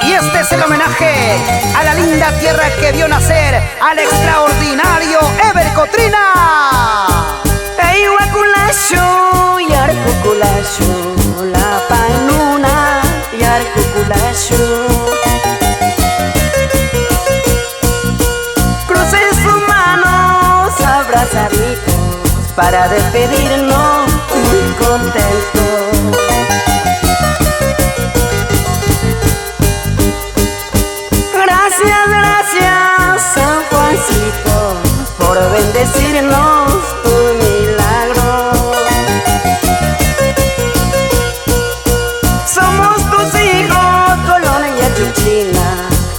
Y este es el homenaje a la linda tierra que vio nacer al extraordinario Ever Cotrina. Eyuaculashu, yarcuculashu, la panuna, yarcuculashu. Crucen sus manos abrazaditos para despedirnos muy contentos. Gracias, gracias, San Juancito, por bendecirnos tu milagro. Somos tus hijos, Colón y Achuchina,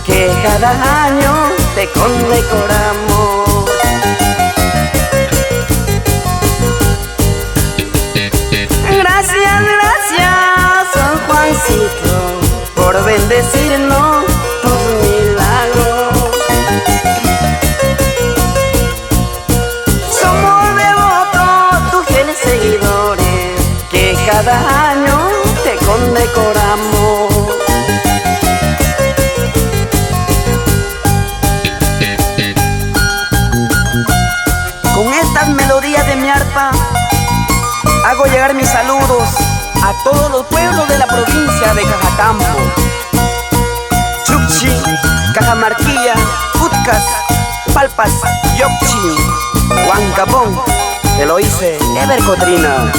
que cada año te condecoramos. Gracias, gracias, San Juancito, por bendecirnos tus milagros. Somos devotos, tus fieles seguidores, que cada año te condecoramos. Con estas melodías de mi arpa hago llegar mis saludos a todos los pueblos de la provincia de Cajatambo, Chucchi, Cajamarquilla, Utcas, Palpas, Yocchi, Huancapón. Te lo hice Ever Cotrina.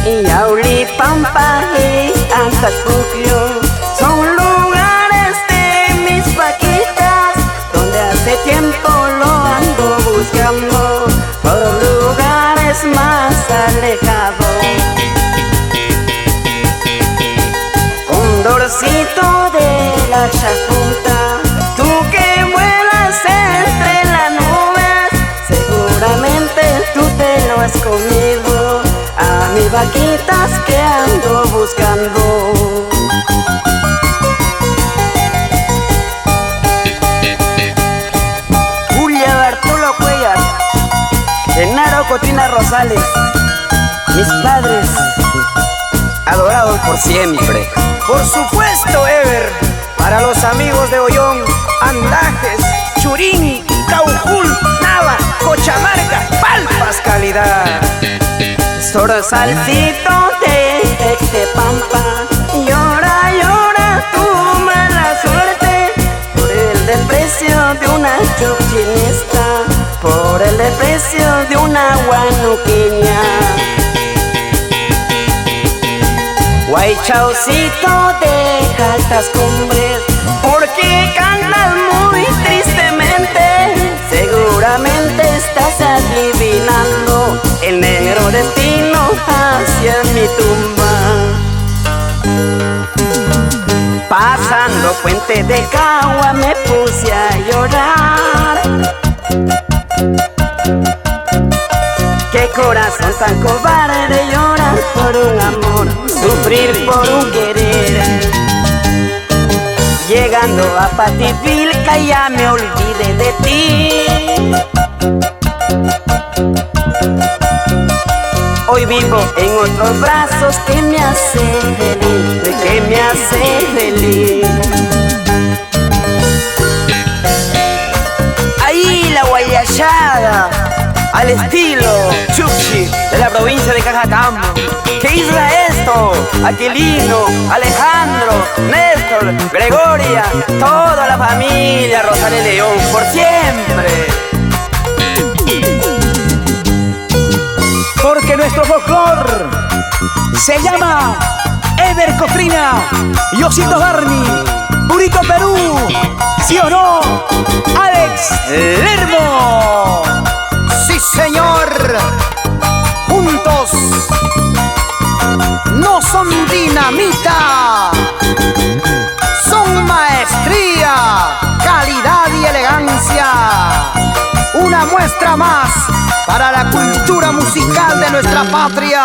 Y Aulipampa y Antacuclio son lugares de mis vaquitas, donde hace tiempo lo ando buscando por lugares más alejados. Condorcito de la Chajunta, tú que vuelas entre las nubes, seguramente tú te lo has comido a mis vaquitas que ando buscando. Julia Bartolo Cuellar, Genaro Cotrina Rosales, mis padres adorados por siempre. Por supuesto, Ever, para los amigos de Ollón, Andajes, Churín, Caujul, Nava, Cochamarca, Palpas, calidad. Sorsalcito de Textepampa, llora, llora tu mala suerte por el desprecio de una chuchinista, por el desprecio de una guanuqueña. Guaychaucito de altas cumbres, porque cantas muy tristemente, seguramente estás adivinando el negro destino hacia mi tumba. Pasando Puente de Cagua me puse a llorar. Qué corazón tan cobarde, llorar por un amor, sufrir por un querer. Llegando a Pativilca ya me olvidé de ti. Hoy vivo en otros brazos que me hacen feliz, que me hacen feliz. Ahí la guayachada, al estilo Chucchi de la provincia de Cajatambo. ¿Qué isla esto? Aquilino, Alejandro, Néstor, Gregoria, toda la familia Rosales León, por siempre. Porque nuestro folclor se llama Ever Cotrina y Osito Barney, Burito Perú, ¿sí o no? Alex Lermo. Sí, señor. Juntos no son dinamita, son maestría, calidad y elegancia. Una muestra más para la cultura musical de nuestra patria.